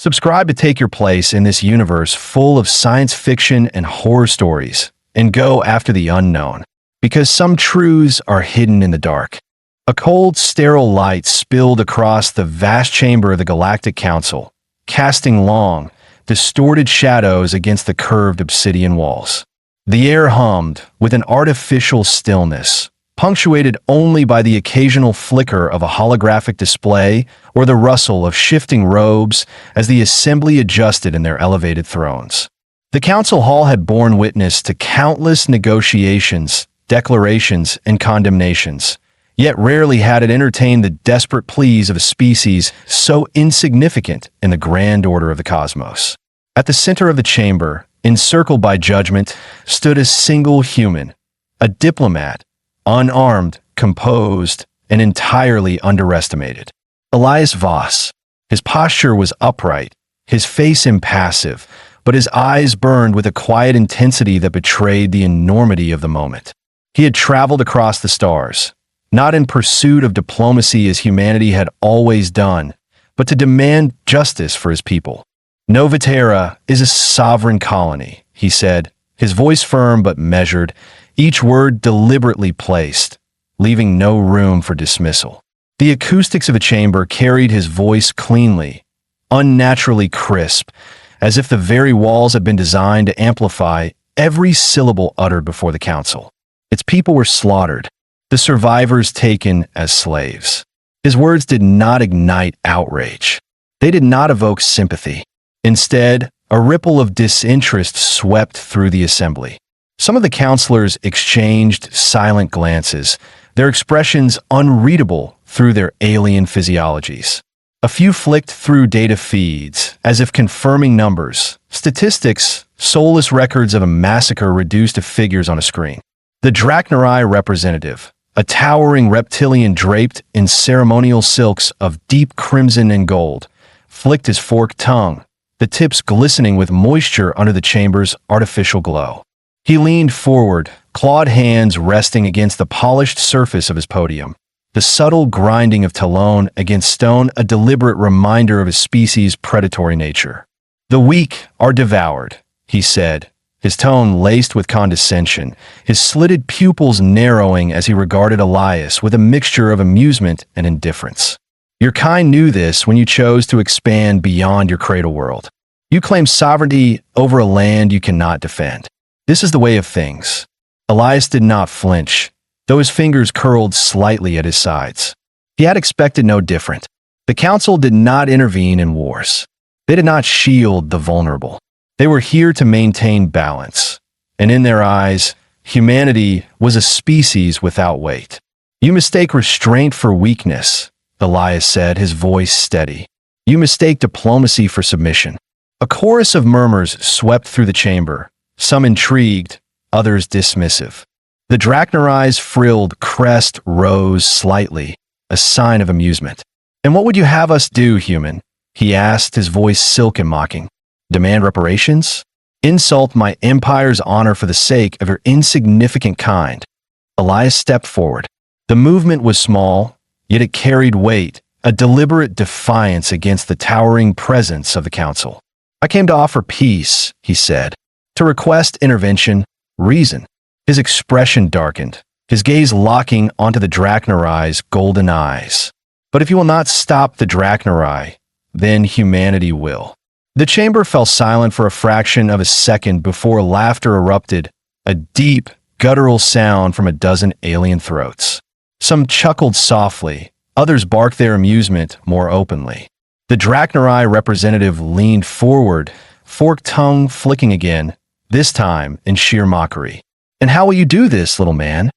Subscribe to take your place in this universe full of science fiction and horror stories, and go after the unknown, because some truths are hidden in the dark. A cold, sterile light spilled across the vast chamber of the Galactic Council, casting long, distorted shadows against the curved obsidian walls. The air hummed with an artificial stillness, punctuated only by the occasional flicker of a holographic display or the rustle of shifting robes as the assembly adjusted in their elevated thrones. The council hall had borne witness to countless negotiations, declarations, and condemnations, yet rarely had it entertained the desperate pleas of a species so insignificant in the grand order of the cosmos. At the center of the chamber, encircled by judgment, stood a single human, a diplomat, unarmed, composed, and entirely underestimated. Elias Voss. His posture was upright, his face impassive, but his eyes burned with a quiet intensity that betrayed the enormity of the moment. He had traveled across the stars, not in pursuit of diplomacy as humanity had always done, but to demand justice for his people. Nova Terra is a sovereign colony, he said, his voice firm but measured, each word deliberately placed, leaving no room for dismissal. The acoustics of the chamber carried his voice cleanly, unnaturally crisp, as if the very walls had been designed to amplify every syllable uttered before the council. Its people were slaughtered, the survivors taken as slaves. His words did not ignite outrage. They did not evoke sympathy. Instead, a ripple of disinterest swept through the assembly. Some of the counselors exchanged silent glances, their expressions unreadable through their alien physiologies. A few flicked through data feeds, as if confirming numbers, statistics, soulless records of a massacre reduced to figures on a screen. The Drachnarai representative, a towering reptilian draped in ceremonial silks of deep crimson and gold, flicked his forked tongue, the tips glistening with moisture under the chamber's artificial glow. He leaned forward, clawed hands resting against the polished surface of his podium. The subtle grinding of talon against stone, a deliberate reminder of his species' predatory nature. "The weak are devoured," he said, his tone laced with condescension, his slitted pupils narrowing as he regarded Elias with a mixture of amusement and indifference. "Your kind knew this when you chose to expand beyond your cradle world. You claim sovereignty over a land you cannot defend. This is the way of things." Elias did not flinch, though his fingers curled slightly at his sides. He had expected no different. The council did not intervene in wars. They did not shield the vulnerable. They were here to maintain balance, and in their eyes, humanity was a species without weight. "You mistake restraint for weakness," Elias said, his voice steady. "You mistake diplomacy for submission." A chorus of murmurs swept through the chamber, some intrigued, others dismissive. The Drachnarai's frilled crest rose slightly, a sign of amusement. "And what would you have us do, human?" he asked, his voice silken mocking. "Demand reparations? Insult my empire's honor for the sake of your insignificant kind?" Elias stepped forward. The movement was small, yet it carried weight, a deliberate defiance against the towering presence of the council. "I came to offer peace," he said, "to request intervention, reason." His expression darkened, his gaze locking onto the Drachnarai's golden eyes. "But if you will not stop the Drachnarai, then humanity will." The chamber fell silent for a fraction of a second before laughter erupted, a deep, guttural sound from a dozen alien throats. Some chuckled softly, others barked their amusement more openly. The Drachnarai representative leaned forward, forked tongue flicking again, this time in sheer mockery. "And how will you do this, little man?"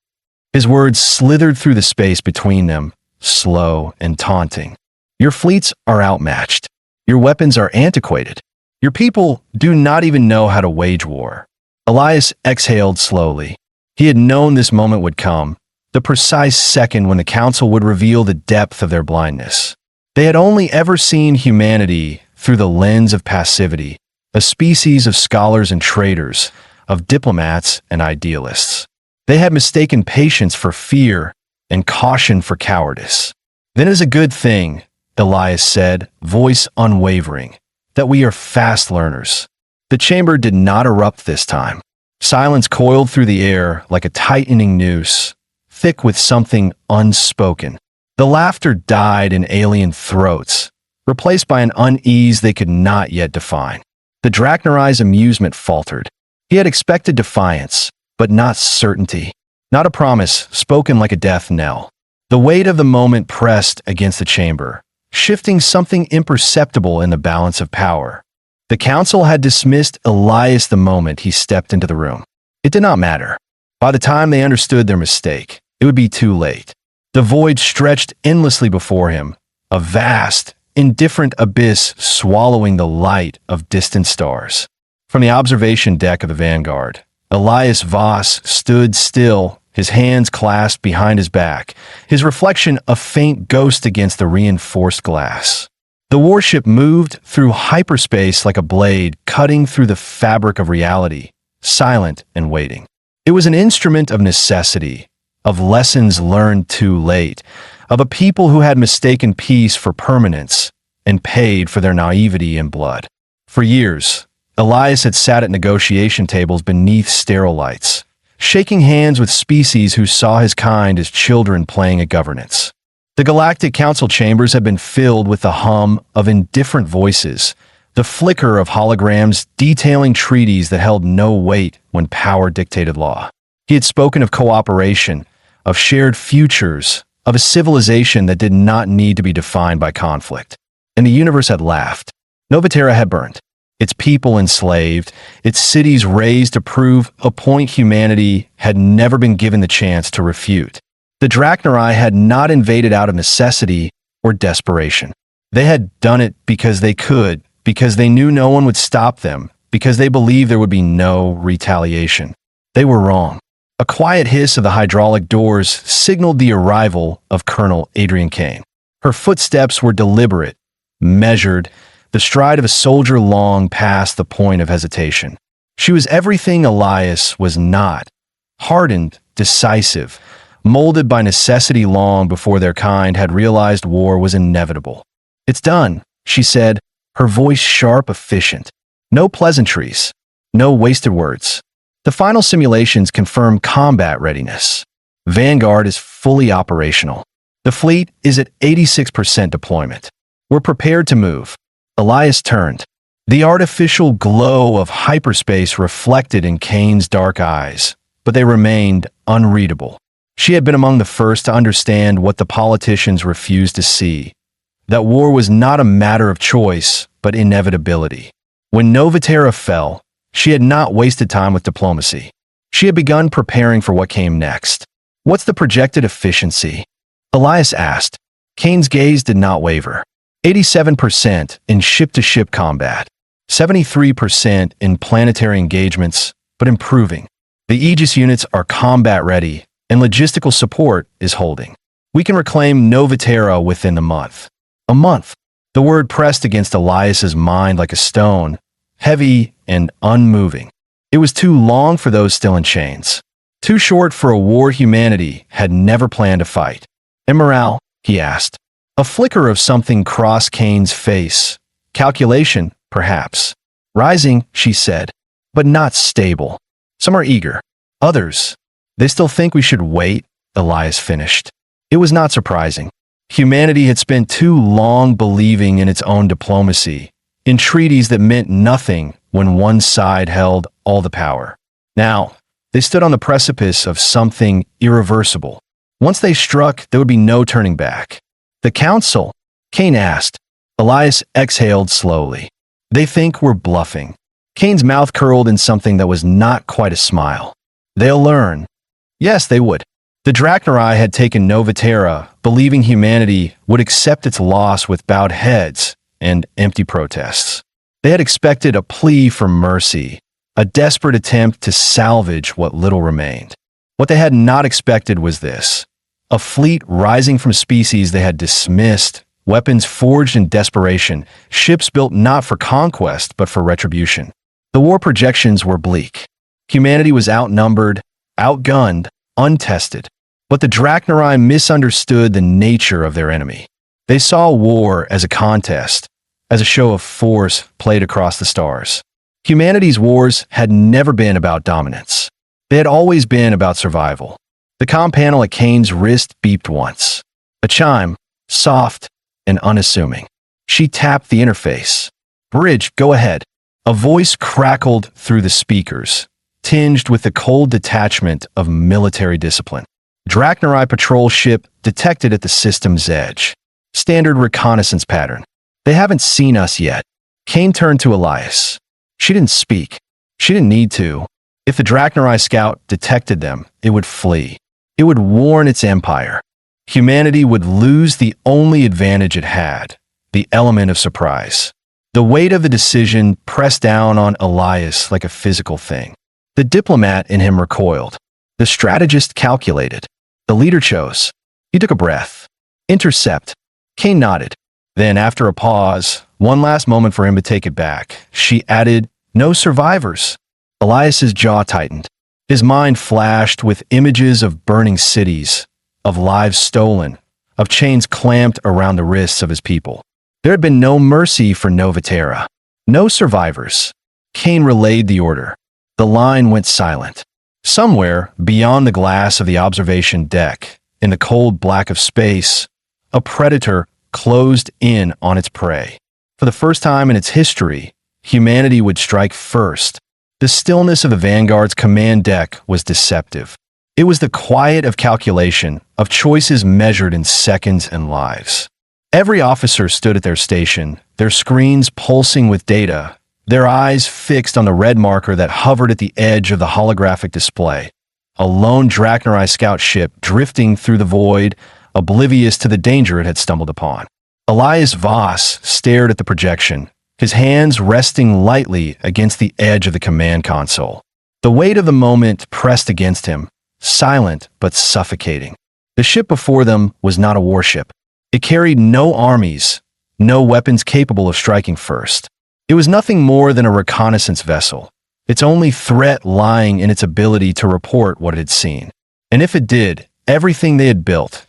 His words slithered through the space between them, slow and taunting. "Your fleets are outmatched. Your weapons are antiquated. Your people do not even know how to wage war." Elias exhaled slowly. He had known this moment would come, the precise second when the council would reveal the depth of their blindness. They had only ever seen humanity through the lens of passivity, a species of scholars and traders, of diplomats and idealists. They had mistaken patience for fear and caution for cowardice. "Then it is a good thing," Elias said, voice unwavering. that we are fast learners. The chamber did not erupt this time. Silence coiled through the air like a tightening noose, thick with something unspoken. The laughter died in alien throats, replaced by an unease they could not yet define. The Drachnarai's amusement faltered. He had expected defiance, but not certainty. Not a promise spoken like a death knell. The weight of the moment pressed against the chamber, shifting something imperceptible in the balance of power. The council had dismissed Elias the moment he stepped into the room. It did not matter. By the time they understood their mistake, it would be too late. The void stretched endlessly before him, a vast, indifferent abyss swallowing the light of distant stars. From the observation deck of the Vanguard, Elias Voss stood still, his hands clasped behind his back, his reflection a faint ghost against the reinforced glass. The warship moved through hyperspace like a blade cutting through the fabric of reality, silent and waiting. It was an instrument of necessity, of lessons learned too late, of a people who had mistaken peace for permanence and paid for their naivety in blood. For years, Elias had sat at negotiation tables beneath sterile lights, shaking hands with species who saw his kind as children playing at governance. The Galactic Council chambers had been filled with the hum of indifferent voices, the flicker of holograms detailing treaties that held no weight when power dictated law. He had spoken of cooperation, of shared futures, of a civilization that did not need to be defined by conflict. And the universe had laughed. Novaterra had burned, its people enslaved, its cities razed to prove a point humanity had never been given the chance to refute. The Drachnarai had not invaded out of necessity or desperation. They had done it because they could, because they knew no one would stop them, because they believed there would be no retaliation. They were wrong. A quiet hiss of the hydraulic doors signaled the arrival of Colonel Adrian Kane. Her footsteps were deliberate, measured, the stride of a soldier long past the point of hesitation. She was everything Elias was not, hardened, decisive, molded by necessity long before their kind had realized war was inevitable. "It's done," she said, her voice sharp, efficient. No pleasantries, no wasted words. The final simulations confirm combat readiness. Vanguard is fully operational. The fleet is at 86% deployment. We're prepared to move. Elias turned. The artificial glow of hyperspace reflected in Kane's dark eyes, but they remained unreadable. She had been among the first to understand what the politicians refused to see, that war was not a matter of choice, but inevitability. When Novaterra fell, she had not wasted time with diplomacy. She had begun preparing for what came next. "What's the projected efficiency?" Elias asked. Kane's gaze did not waver. 87% in ship-to-ship combat, 73% in planetary engagements, but improving. The Aegis units are combat-ready, and logistical support is holding. We can reclaim Novaterra within the month. A month. The word pressed against Elias's mind like a stone, heavy and unmoving. It was too long for those still in chains. Too short for a war humanity had never planned to fight. "And morale?" he asked. A flicker of something crossed Kane's face. "Calculation, perhaps. Rising," she said, "but not stable. Some are eager. Others, they still think we should wait," Elias finished. It was not surprising. Humanity had spent too long believing in its own diplomacy, in treaties that meant nothing when one side held all the power. Now, they stood on the precipice of something irreversible. Once they struck, there would be no turning back. "The council?" Kane asked. Elias exhaled slowly. "They think we're bluffing." Kane's mouth curled in something that was not quite a smile. "They'll learn." Yes, they would. The Drachnarai had taken Novaterra, believing humanity would accept its loss with bowed heads and empty protests. They had expected a plea for mercy, a desperate attempt to salvage what little remained. What they had not expected was this: a fleet rising from species they had dismissed, weapons forged in desperation, ships built not for conquest but for retribution. The war projections were bleak. Humanity was outnumbered, outgunned, untested. But the Drachnarai misunderstood the nature of their enemy. They saw war as a contest, as a show of force played across the stars. Humanity's wars had never been about dominance. They had always been about survival. The comm panel at Kane's wrist beeped once. A chime, soft and unassuming. She tapped the interface. "Bridge, go ahead." A voice crackled through the speakers, tinged with the cold detachment of military discipline. Drachnari patrol ship detected at the system's edge. Standard reconnaissance pattern. "They haven't seen us yet." Kane turned to Elias. She didn't speak. She didn't need to. If the Drachnari scout detected them, it would flee. It would warn its empire. Humanity would lose the only advantage it had, the element of surprise. The weight of the decision pressed down on Elias like a physical thing. The diplomat in him recoiled. The strategist calculated. The leader chose. He took a breath. "Intercept." Kane nodded. Then, after a pause, one last moment for him to take it back, she added, "No survivors." Elias's jaw tightened. His mind flashed with images of burning cities, of lives stolen, of chains clamped around the wrists of his people. There had been no mercy for Novatera. No survivors. Kane relayed the order. The line went silent. Somewhere, beyond the glass of the observation deck, in the cold black of space, a predator closed in on its prey. For the first time in its history, humanity would strike first. The stillness of the Vanguard's command deck was deceptive. It was the quiet of calculation, of choices measured in seconds and lives. Every officer stood at their station, their screens pulsing with data, their eyes fixed on the red marker that hovered at the edge of the holographic display. A lone Drachnari scout ship drifting through the void, oblivious to the danger it had stumbled upon. Elias Voss stared at the projection, his hands resting lightly against the edge of the command console. The weight of the moment pressed against him, silent but suffocating. The ship before them was not a warship. It carried no armies, no weapons capable of striking first. It was nothing more than a reconnaissance vessel, its only threat lying in its ability to report what it had seen. And if it did, everything they had built,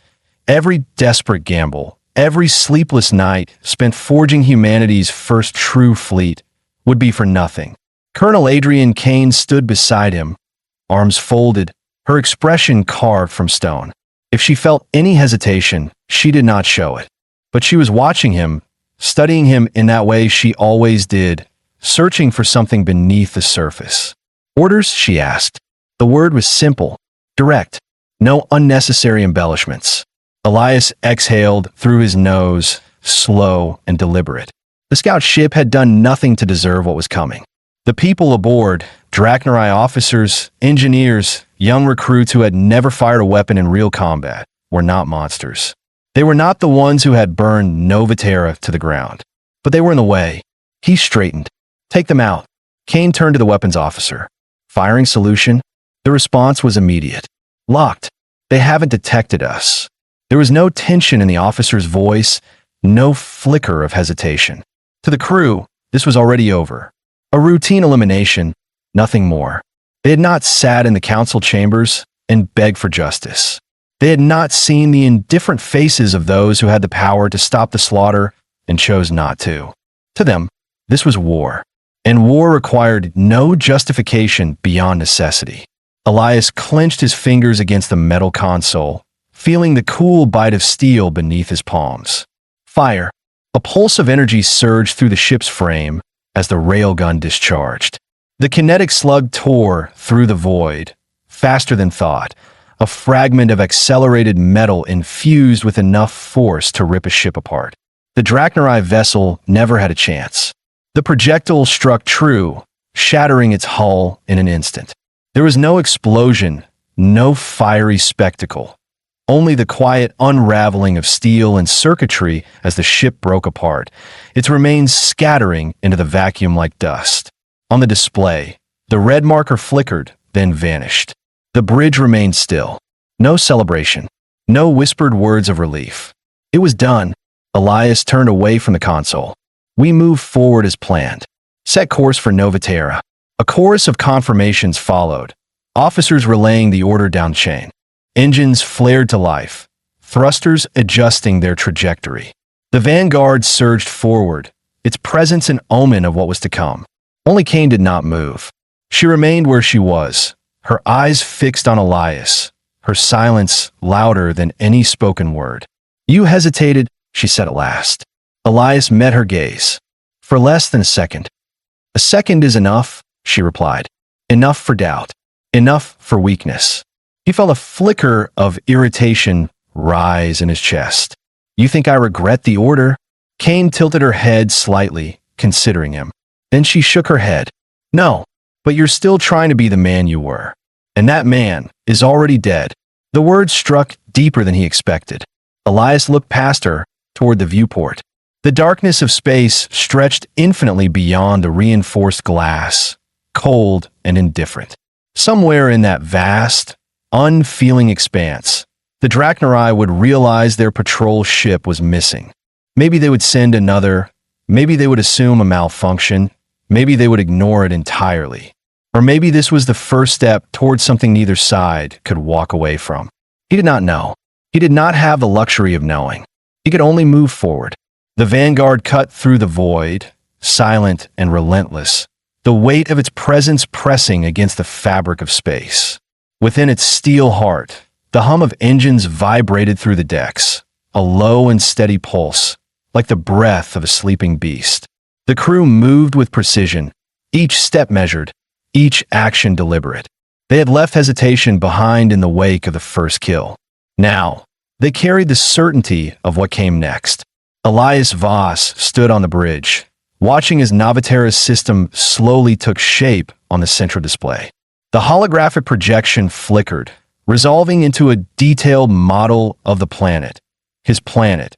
every desperate gamble, every sleepless night spent forging humanity's first true fleet would be for nothing. Colonel Adrian Kane stood beside him, arms folded, her expression carved from stone. If she felt any hesitation, she did not show it. But she was watching him, studying him in that way she always did, searching for something beneath the surface. "Orders?" she asked. The word was simple, direct, no unnecessary embellishments. Elias exhaled through his nose, slow and deliberate. The scout ship had done nothing to deserve what was coming. The people aboard, Drachnari officers, engineers, young recruits who had never fired a weapon in real combat, were not monsters. They were not the ones who had burned Novatera to the ground. But they were in the way. He straightened. "Take them out." Kane turned to the weapons officer. "Firing solution?" The response was immediate. "Locked. They haven't detected us." There was no tension in the officer's voice, no flicker of hesitation. To the crew, this was already over. A routine elimination, nothing more. They had not sat in the council chambers and begged for justice. They had not seen the indifferent faces of those who had the power to stop the slaughter and chose not to. To them, this was war, and war required no justification beyond necessity. Elias clenched his fingers against the metal console, feeling the cool bite of steel beneath his palms. Fire. A pulse of energy surged through the ship's frame as the railgun discharged. The kinetic slug tore through the void, faster than thought, a fragment of accelerated metal infused with enough force to rip a ship apart. The Drachnari vessel never had a chance. The projectile struck true, shattering its hull in an instant. There was no explosion, no fiery spectacle, only the quiet unraveling of steel and circuitry as the ship broke apart, its remains scattering into the vacuum like dust. On the display, the red marker flickered, then vanished. The bridge remained still. No celebration, no whispered words of relief. It was done. Elias turned away from the console. We moved forward as planned. Set course for Novatera. A chorus of confirmations followed, officers relaying the order down chain. Engines flared to life, thrusters adjusting their trajectory. The Vanguard surged forward, its presence an omen of what was to come. Only Kane did not move. She remained where she was, her eyes fixed on Elias, her silence louder than any spoken word. "You hesitated," she said at last. Elias met her gaze. "For less than a second." "A second is enough," she replied. "Enough for doubt. Enough for weakness." He felt a flicker of irritation rise in his chest. "You think I regret the order?" Kane tilted her head slightly, considering him. Then she shook her head. "No, but you're still trying to be the man you were. And that man is already dead." The words struck deeper than he expected. Elias looked past her, toward the viewport. The darkness of space stretched infinitely beyond the reinforced glass, cold and indifferent. Somewhere in that vast, unfeeling expanse, the Drachnarai would realize their patrol ship was missing. Maybe they would send another, maybe they would assume a malfunction, maybe they would ignore it entirely. Or maybe this was the first step towards something neither side could walk away from. He did not know. He did not have the luxury of knowing. He could only move forward. The vanguard cut through the void, silent and relentless, the weight of its presence pressing against the fabric of space. Within its steel heart, the hum of engines vibrated through the decks, a low and steady pulse, like the breath of a sleeping beast. The crew moved with precision, each step measured, each action deliberate. They had left hesitation behind in the wake of the first kill. Now, they carried the certainty of what came next. Elias Voss stood on the bridge, watching as Navitera's system slowly took shape on the central display. The holographic projection flickered, resolving into a detailed model of the planet. His planet,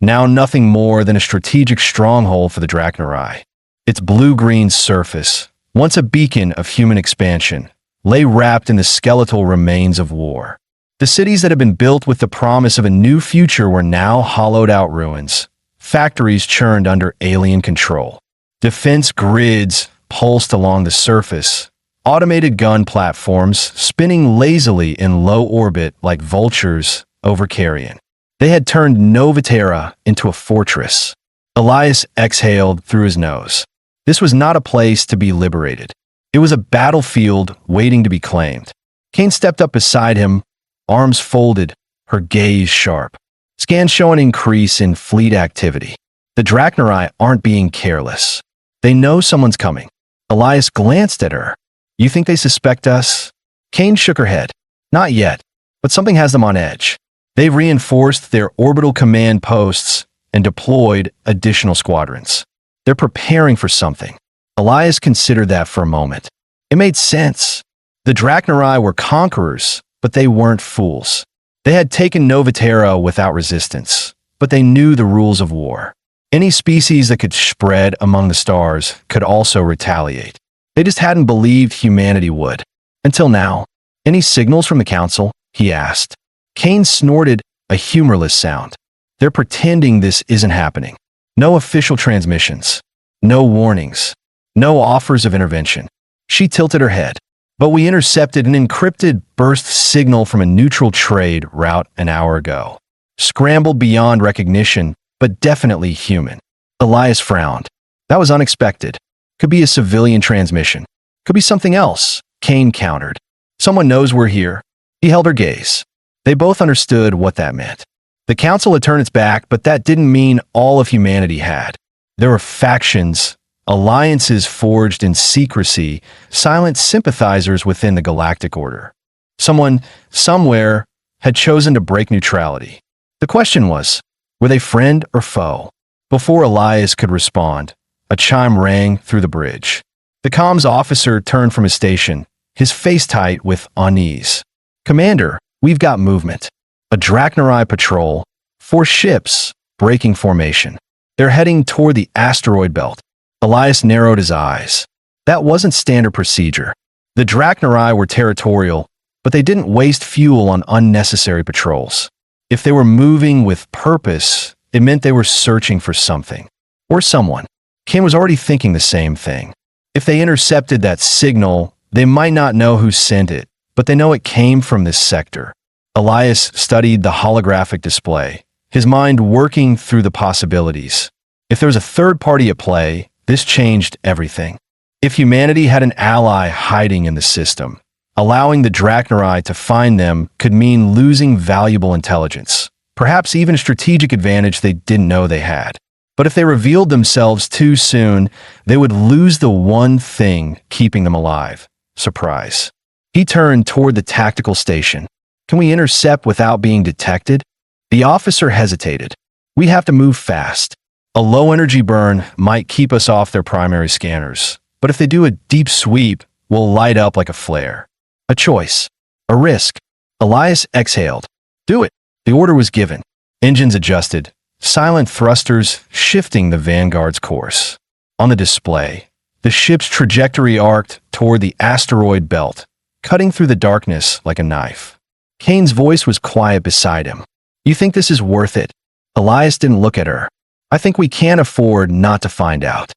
now nothing more than a strategic stronghold for the Drachnarai. Its blue-green surface, once a beacon of human expansion, lay wrapped in the skeletal remains of war. The cities that had been built with the promise of a new future were now hollowed-out ruins. Factories churned under alien control. Defense grids pulsed along the surface. Automated gun platforms spinning lazily in low orbit like vultures over carrion. They had turned Novatera into a fortress. Elias exhaled through his nose. This was not a place to be liberated. It was a battlefield waiting to be claimed. Kane stepped up beside him, arms folded, her gaze sharp. Scans show an increase in fleet activity. The Drachnarai aren't being careless. They know someone's coming. Elias glanced at her. "You think they suspect us?" Kane shook her head. "Not yet, but something has them on edge. They've reinforced their orbital command posts and deployed additional squadrons. They're preparing for something." Elias considered that for a moment. It made sense. The Drachnarai were conquerors, but they weren't fools. They had taken Novatera without resistance, but they knew the rules of war. Any species that could spread among the stars could also retaliate. They just hadn't believed humanity would. Until now. "Any signals from the Council?" he asked. Kane snorted, a humorless sound. "They're pretending this isn't happening. No official transmissions. No warnings. No offers of intervention." She tilted her head. "But we intercepted an encrypted burst signal from a neutral trade route an hour ago. Scrambled beyond recognition, but definitely human." Elias frowned. "That was unexpected. Could be a civilian transmission. Could be something else," Kane countered. "Someone knows we're here." He held her gaze. They both understood what that meant. The Council had turned its back, but that didn't mean all of humanity had. There were factions, alliances forged in secrecy, silent sympathizers within the Galactic Order. Someone, somewhere, had chosen to break neutrality. The question was, were they friend or foe? Before Elias could respond, a chime rang through the bridge. The comms officer turned from his station, his face tight with unease. "Commander, we've got movement. A Drachnarai patrol, 4 ships, breaking formation. They're heading toward the asteroid belt." Elias narrowed his eyes. That wasn't standard procedure. The Drachnarai were territorial, but they didn't waste fuel on unnecessary patrols. If they were moving with purpose, it meant they were searching for something. Or someone. Kane was already thinking the same thing. If they intercepted that signal, they might not know who sent it, but they know it came from this sector. Elias studied the holographic display, his mind working through the possibilities. If there was a third party at play, this changed everything. If humanity had an ally hiding in the system, allowing the Drachnarai to find them could mean losing valuable intelligence, perhaps even a strategic advantage they didn't know they had. But if they revealed themselves too soon, they would lose the one thing keeping them alive: surprise. He turned toward the tactical station. Can we intercept without being detected? The officer hesitated. We have to move fast. A low energy burn might keep us off their primary scanners, but if they do a deep sweep, we'll light up like a flare. A choice. A risk. Elias exhaled. Do it. The order was given. Engines adjusted. Silent thrusters shifting the Vanguard's course. On the display, the ship's trajectory arced toward the asteroid belt, cutting through the darkness like a knife. Kane's voice was quiet beside him. You think this is worth it? Elias didn't look at her. I think we can't afford not to find out.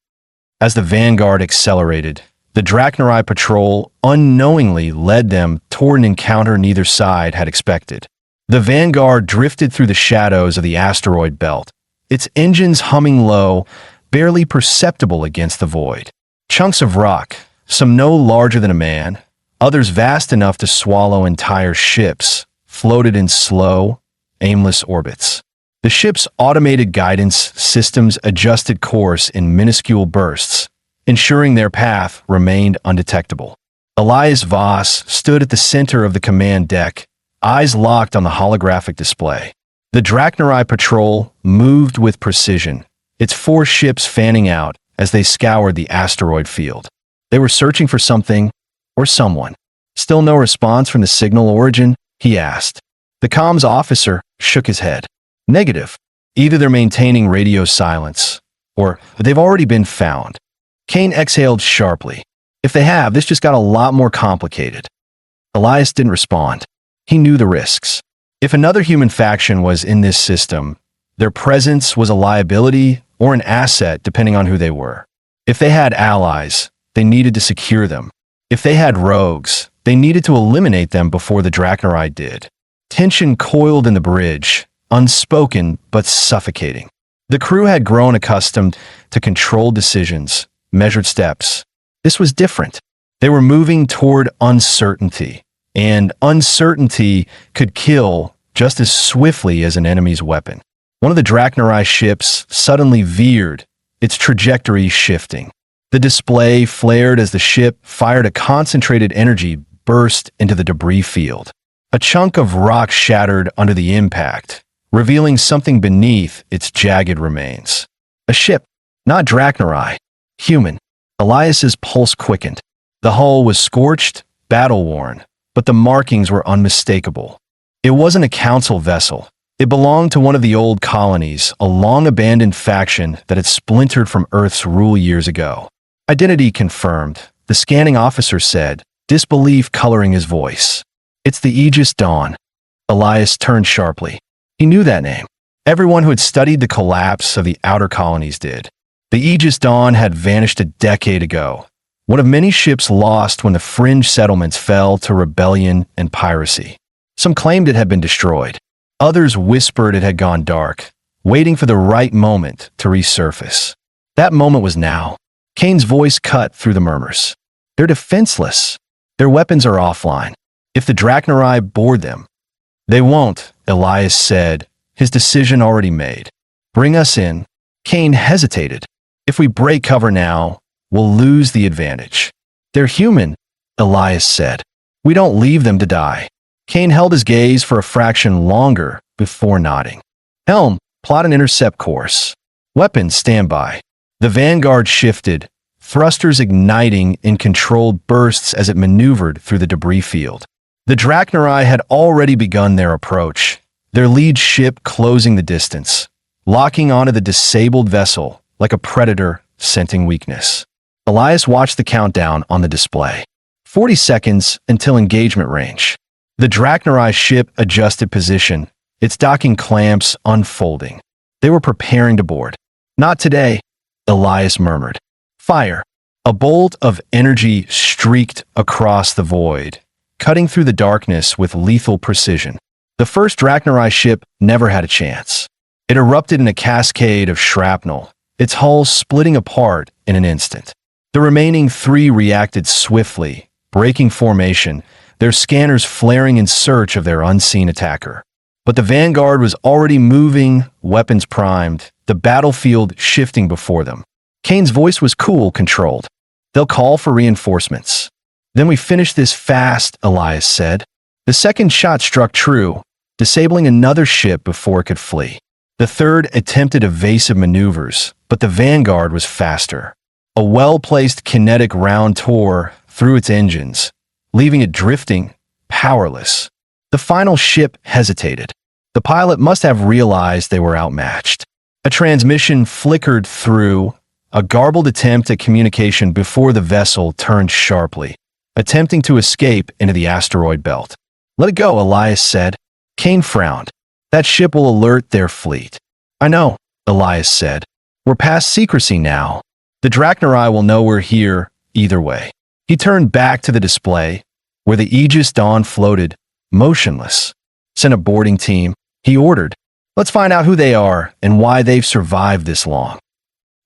As the Vanguard accelerated, the Drachnarai patrol unknowingly led them toward an encounter neither side had expected. The Vanguard drifted through the shadows of the asteroid belt, its engines humming low, barely perceptible against the void. Chunks of rock, some no larger than a man, others vast enough to swallow entire ships, floated in slow, aimless orbits. The ship's automated guidance systems adjusted course in minuscule bursts, ensuring their path remained undetectable. Elias Voss stood at the center of the command deck, eyes locked on the holographic display. The Drachnarai patrol moved with precision, its 4 ships fanning out as they scoured the asteroid field. They were searching for something or someone. Still no response from the signal origin? He asked. The comms officer shook his head. Negative. Either they're maintaining radio silence, or they've already been found. Kane exhaled sharply. If they have, this just got a lot more complicated. Elias didn't respond. He knew the risks. If another human faction was in this system, their presence was a liability or an asset depending on who they were. If they had allies, they needed to secure them. If they had rogues, they needed to eliminate them before the Drachnarai did. Tension coiled in the bridge, unspoken but suffocating. The crew had grown accustomed to controlled decisions, measured steps. This was different. They were moving toward uncertainty, and uncertainty could kill just as swiftly as an enemy's weapon. One of the Drachnarai ships suddenly veered, its trajectory shifting. The display flared as the ship fired a concentrated energy burst into the debris field. A chunk of rock shattered under the impact, revealing something beneath its jagged remains. A ship, not Drachnarai, human. Elias's pulse quickened. The hull was scorched, battle-worn, but the markings were unmistakable. It wasn't a council vessel. It belonged to one of the old colonies, a long-abandoned faction that had splintered from Earth's rule years ago. Identity confirmed, the scanning officer said, disbelief coloring his voice. It's the Aegis Dawn. Elias turned sharply. He knew that name. Everyone who had studied the collapse of the outer colonies did. The Aegis Dawn had vanished a decade ago, one of many ships lost when the fringe settlements fell to rebellion and piracy. Some claimed it had been destroyed. Others whispered it had gone dark, waiting for the right moment to resurface. That moment was now. Kane's voice cut through the murmurs. They're defenseless. Their weapons are offline. If the Drachnarai board them, they won't, Elias said, his decision already made. Bring us in. Kane hesitated. If we break cover now, we'll lose the advantage. They're human, Elias said. We don't leave them to die. Kane held his gaze for a fraction longer before nodding. Helm, plot an intercept course. Weapons, stand by. The Vanguard shifted, thrusters igniting in controlled bursts as it maneuvered through the debris field. The Drachnarai had already begun their approach, their lead ship closing the distance, locking onto the disabled vessel like a predator scenting weakness. Elias watched the countdown on the display. 40 seconds until engagement range. The Drachnarai ship adjusted position, its docking clamps unfolding. They were preparing to board. Not today, Elias murmured. Fire. A bolt of energy streaked across the void, cutting through the darkness with lethal precision. The first Drachnarai ship never had a chance. It erupted in a cascade of shrapnel, its hull splitting apart in an instant. The remaining three reacted swiftly, breaking formation, their scanners flaring in search of their unseen attacker. But the vanguard was already moving, weapons primed, the battlefield shifting before them. Kane's voice was cool, controlled. "They'll call for reinforcements. Then we finish this fast," Elias said. The second shot struck true, disabling another ship before it could flee. The third attempted evasive maneuvers, but the vanguard was faster. A well-placed kinetic round tore through its engines, leaving it drifting, powerless. The final ship hesitated. The pilot must have realized they were outmatched. A transmission flickered through, a garbled attempt at communication before the vessel turned sharply, attempting to escape into the asteroid belt. "Let it go," Elias said. Kane frowned. "That ship will alert their fleet." "I know," Elias said. "We're past secrecy now. The Drachnari will know we're here either way." He turned back to the display, where the Aegis Dawn floated, motionless. "Send a boarding team," he ordered. "Let's find out who they are and why they've survived this long."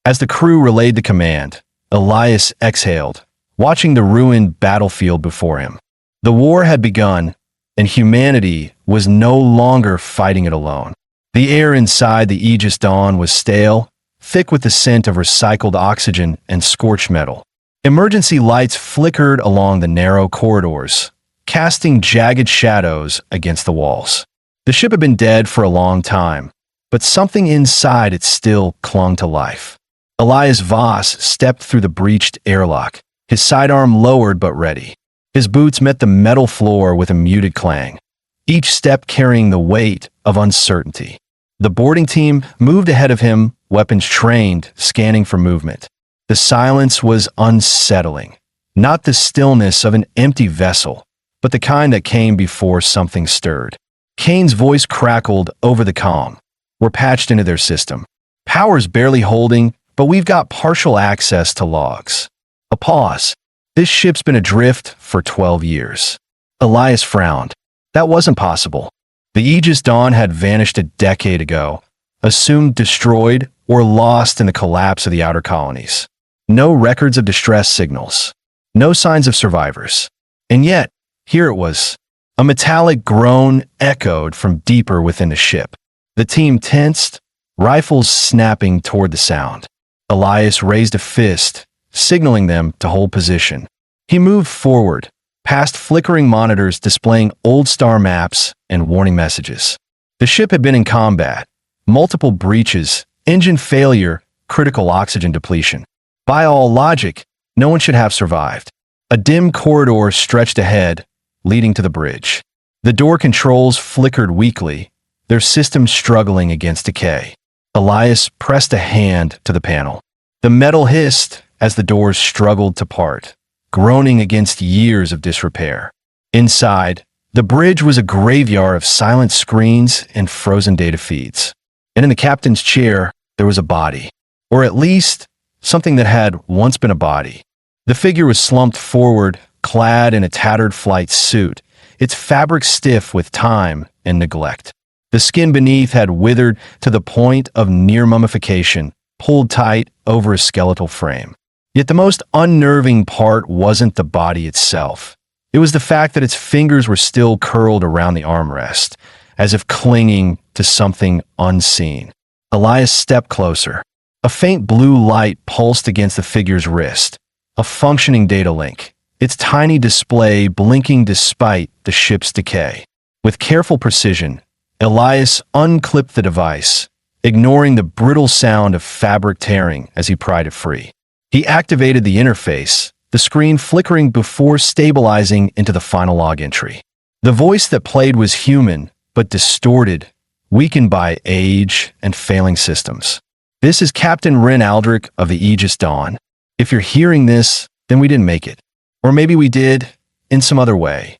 As the crew relayed the command, Elias exhaled, watching the ruined battlefield before him. The war had begun, and humanity was no longer fighting it alone. The air inside the Aegis Dawn was stale, thick with the scent of recycled oxygen and scorched metal. Emergency lights flickered along the narrow corridors, casting jagged shadows against the walls. The ship had been dead for a long time, but something inside it still clung to life. Elias Voss stepped through the breached airlock, his sidearm lowered but ready. His boots met the metal floor with a muted clang, each step carrying the weight of uncertainty. The boarding team moved ahead of him, weapons trained, scanning for movement. The silence was unsettling, not the stillness of an empty vessel, but the kind that came before something stirred. Kane's voice crackled over the comm. "We're patched into their system. Power's barely holding, but we've got partial access to logs." A pause. "This ship's been adrift for 12 years. Elias frowned. That wasn't possible. The Aegis Dawn had vanished a decade ago, assumed destroyed or lost in the collapse of the outer colonies. No records of distress signals. No signs of survivors. And yet, here it was. A metallic groan echoed from deeper within the ship. The team tensed, rifles snapping toward the sound. Elias raised a fist, signaling them to hold position. He moved forward, past flickering monitors displaying old star maps and warning messages. The ship had been in combat, multiple breaches, engine failure, critical oxygen depletion. By all logic, no one should have survived. A dim corridor stretched ahead, leading to the bridge. The door controls flickered weakly, their systems struggling against decay. Elias pressed a hand to the panel. The metal hissed as the doors struggled to part, groaning against years of disrepair. Inside, the bridge was a graveyard of silent screens and frozen data feeds. And in the captain's chair, there was a body. Or at least, something that had once been a body. The figure was slumped forward, clad in a tattered flight suit, its fabric stiff with time and neglect. The skin beneath had withered to the point of near mummification, pulled tight over a skeletal frame. Yet the most unnerving part wasn't the body itself. It was the fact that its fingers were still curled around the armrest, as if clinging to something unseen. Elias stepped closer. A faint blue light pulsed against the figure's wrist, a functioning data link, its tiny display blinking despite the ship's decay. With careful precision, Elias unclipped the device, ignoring the brittle sound of fabric tearing as he pried it free. He activated the interface, the screen flickering before stabilizing into the final log entry. The voice that played was human, but distorted, weakened by age and failing systems. "This is Captain Ren Aldrich of the Aegis Dawn. If you're hearing this, then we didn't make it. Or maybe we did, in some other way."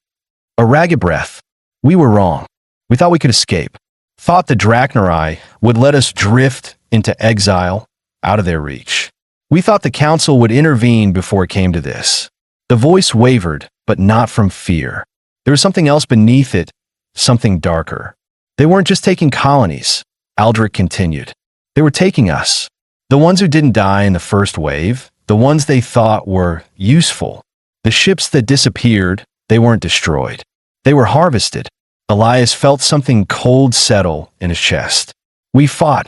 A ragged breath. "We were wrong. We thought we could escape. Thought the Drachnari would let us drift into exile, out of their reach. We thought the Council would intervene before it came to this." The voice wavered, but not from fear. There was something else beneath it, something darker. "They weren't just taking colonies," Aldrich continued. "They were taking us. The ones who didn't die in the first wave, the ones they thought were useful. The ships that disappeared, they weren't destroyed. They were harvested. Elias felt something cold settle in his chest. We fought,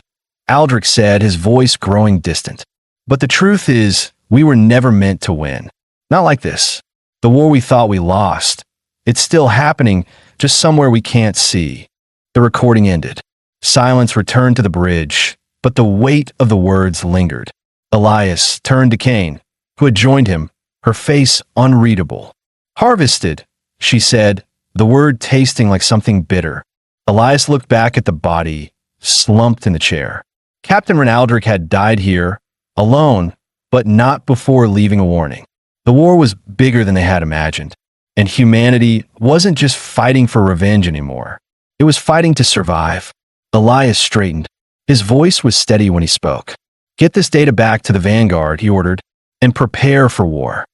Aldrich said, his voice growing distant. But the truth is, we were never meant to win. Not like this. The war we thought we lost. It's still happening, just somewhere we can't see. The recording ended. Silence returned to the bridge, but the weight of the words lingered. Elias turned to Kane, who had joined him, her face unreadable. Harvested, she said, the word tasting like something bitter. Elias looked back at the body, slumped in the chair. Captain Renaldric had died here, alone, but not before leaving a warning. The war was bigger than they had imagined, and humanity wasn't just fighting for revenge anymore. It was fighting to survive. Elias straightened. His voice was steady when he spoke. Get this data back to the Vanguard, he ordered, and prepare for war.